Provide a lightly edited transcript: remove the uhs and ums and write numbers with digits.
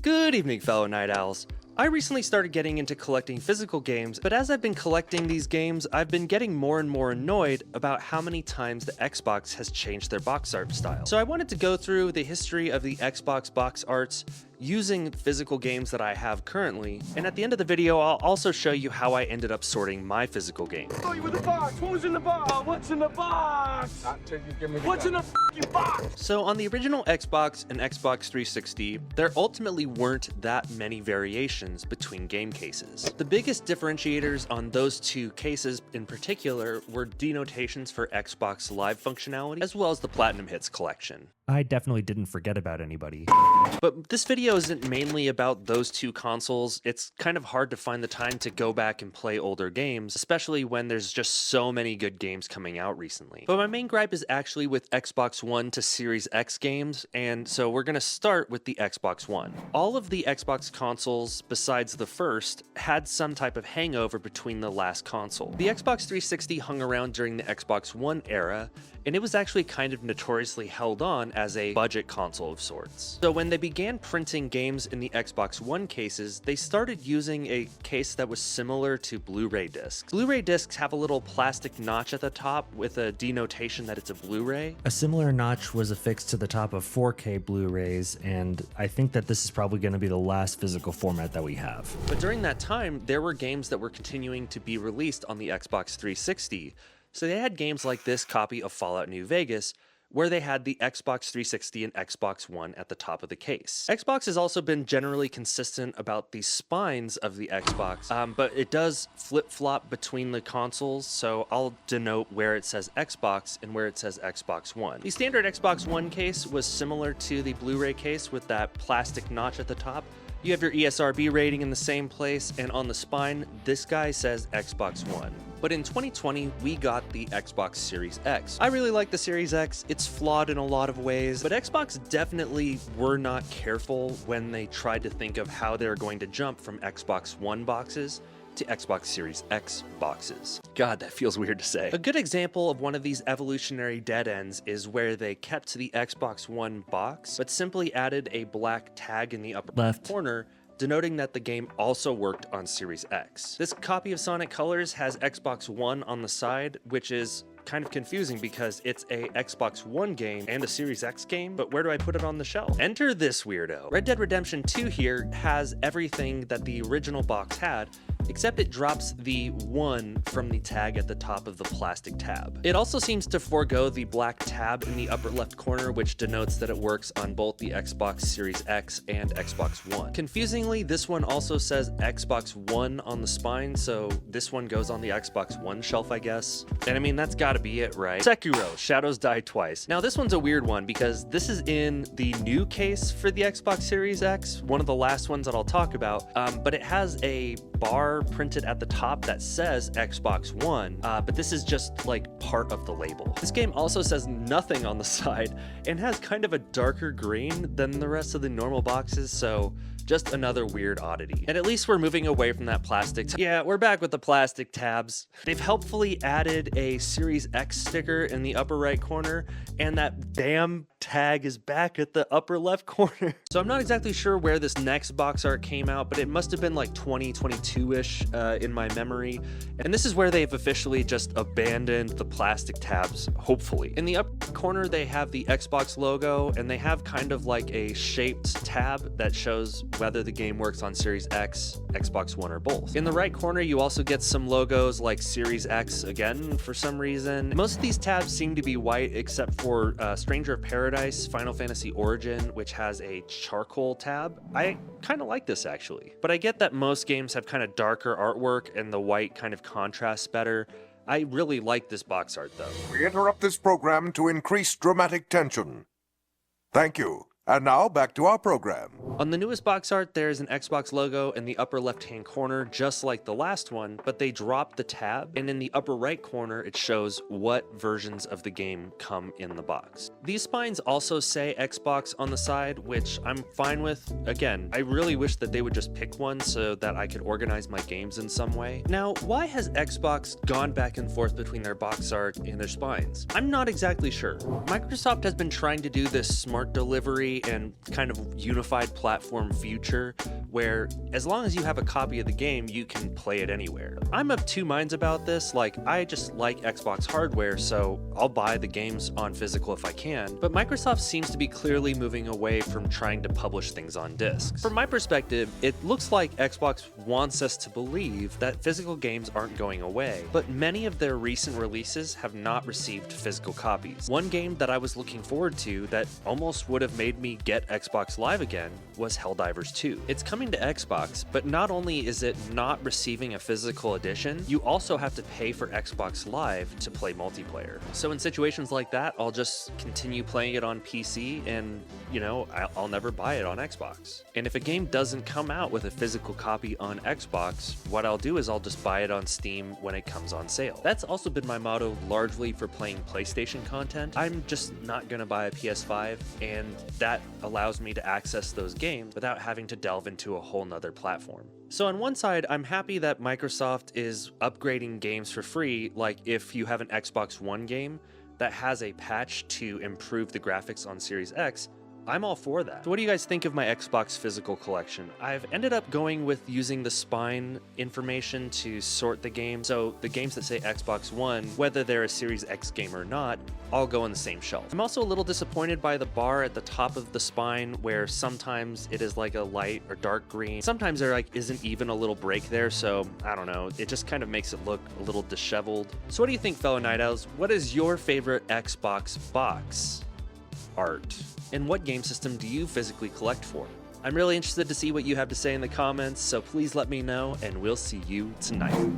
Good evening, fellow night owls. I recently started getting into collecting physical games, but as I've been collecting these games, I've been getting more and more annoyed about how many times the Xbox has changed their box art style. So I wanted to go through the history of the Xbox box arts using physical games that I have currently, and at the end of the video, I'll also show you how I ended up sorting my physical games. Oh, you with the box? What was in the box? What's in the box? Not till you give me the What's in the f***ing box? So on the original Xbox and Xbox 360, there ultimately weren't that many variations between game cases. The biggest differentiators on those two cases in particular were denotations for Xbox Live functionality, as well as the Platinum Hits collection. I definitely didn't forget about anybody. But this video isn't mainly about those two consoles. It's kind of hard to find the time to go back and play older games, especially when there's just so many good games coming out recently. But my main gripe is actually with Xbox One to Series X games, and so we're gonna start with the Xbox One. All of the Xbox consoles, besides the first, had some type of hangover between the last console. The Xbox 360 hung around during the Xbox One era, and it was actually kind of notoriously held on as a budget console of sorts. So when they began printing games in the Xbox One cases, they started using a case that was similar to Blu-ray discs. Blu-ray discs have a little plastic notch at the top with a denotation that it's a Blu-ray. A similar notch was affixed to the top of 4K Blu-rays, and I think that this is probably going to be the last physical format that we have. But during that time, there were games that were continuing to be released on the Xbox 360. So they had games like this copy of Fallout New Vegas, where they had the Xbox 360 and Xbox One at the top of the case. Xbox has also been generally consistent about the spines of the Xbox, but it does flip-flop between the consoles, so I'll denote where it says Xbox and where it says Xbox One. The standard Xbox One case was similar to the Blu-ray case with that plastic notch at the top. You have your ESRB rating in the same place, and on the spine, this guy says Xbox One. But in 2020, we got the Xbox Series X. I really like the Series X. It's flawed in a lot of ways, but Xbox definitely were not careful when they tried to think of how they were going to jump from Xbox One boxes to Xbox Series X boxes. God, that feels weird to say. A good example of one of these evolutionary dead ends is where they kept the Xbox One box, but simply added a black tag in the upper left corner, denoting that the game also worked on Series X. This copy of Sonic Colors has Xbox One on the side, which is kind of confusing because it's a Xbox One game and a Series X game, but where do I put it on the shelf? Enter this weirdo. Red Dead Redemption 2 here has everything that the original box had, except it drops the 1 from the tag at the top of the plastic tab. It also seems to forego the black tab in the upper left corner, which denotes that it works on both the Xbox Series X and Xbox One. Confusingly, this one also says Xbox One on the spine, so this one goes on the Xbox One shelf, I guess. And I mean, that's gotta be it, right? Sekiro, Shadows Die Twice. Now this one's a weird one because this is in the new case for the Xbox Series X, one of the last ones that I'll talk about, but it has a bar printed at the top that says Xbox One, but this is just like part of the label. This game also says nothing on the side and has kind of a darker green than the rest of the normal boxes, so just another weird oddity. And at least we're moving away from that plastic. Yeah, we're back with the plastic tabs. They've helpfully added a Series X sticker in the upper right corner, and that damn tag is back at the upper left corner. So I'm not exactly sure where this next box art came out, but it must have been like 2022-ish in my memory. And this is where they've officially just abandoned the plastic tabs, hopefully. In the upper corner, they have the Xbox logo, and they have kind of like a shaped tab that shows whether the game works on Series X, Xbox One, or both. In the right corner, you also get some logos like Series X again for some reason. Most of these tabs seem to be white except for Stranger of Paradise, Final Fantasy Origin, which has a charcoal tab. I kind of like this actually, but I get that most games have kind of darker artwork and the white kind of contrasts better. I really like this box art though. We interrupt this program to increase dramatic tension. Thank you. And now, back to our program. On the newest box art, there is an Xbox logo in the upper left-hand corner, just like the last one, but they dropped the tab, and in the upper right corner, it shows what versions of the game come in the box. These spines also say Xbox on the side, which I'm fine with. Again, I really wish that they would just pick one so that I could organize my games in some way. Now, why has Xbox gone back and forth between their box art and their spines? I'm not exactly sure. Microsoft has been trying to do this smart delivery free and kind of unified platform future where as long as you have a copy of the game, you can play it anywhere. I'm of two minds about this. Like, I just like Xbox hardware, so I'll buy the games on physical if I can, but Microsoft seems to be clearly moving away from trying to publish things on discs. From my perspective, it looks like Xbox wants us to believe that physical games aren't going away, but many of their recent releases have not received physical copies. One game that I was looking forward to that almost would have made me get Xbox Live again was Helldivers 2. It's coming to Xbox, but not only is it not receiving a physical edition, you also have to pay for Xbox Live to play multiplayer. So in situations like that, I'll just continue playing it on PC and, you know, I'll never buy it on Xbox. And if a game doesn't come out with a physical copy on Xbox, what I'll do is I'll just buy it on Steam when it comes on sale. That's also been my motto largely for playing PlayStation content. I'm just not gonna buy a PS5, and that allows me to access those games without having to delve into a whole nother platform. So on one side, I'm happy that Microsoft is upgrading games for free, like if you have an Xbox One game that has a patch to improve the graphics on Series X, I'm all for that. So what do you guys think of my Xbox physical collection? I've ended up going with using the spine information to sort the game. So the games that say Xbox One, whether they're a Series X game or not, all go on the same shelf. I'm also a little disappointed by the bar at the top of the spine where sometimes it is like a light or dark green. Sometimes there isn't even a little break there, so I don't know. It just kind of makes it look a little disheveled. So what do you think, fellow Night Owls? What is your favorite Xbox box art? And what game system do you physically collect for? I'm really interested to see what you have to say in the comments, so please let me know, and we'll see you tonight.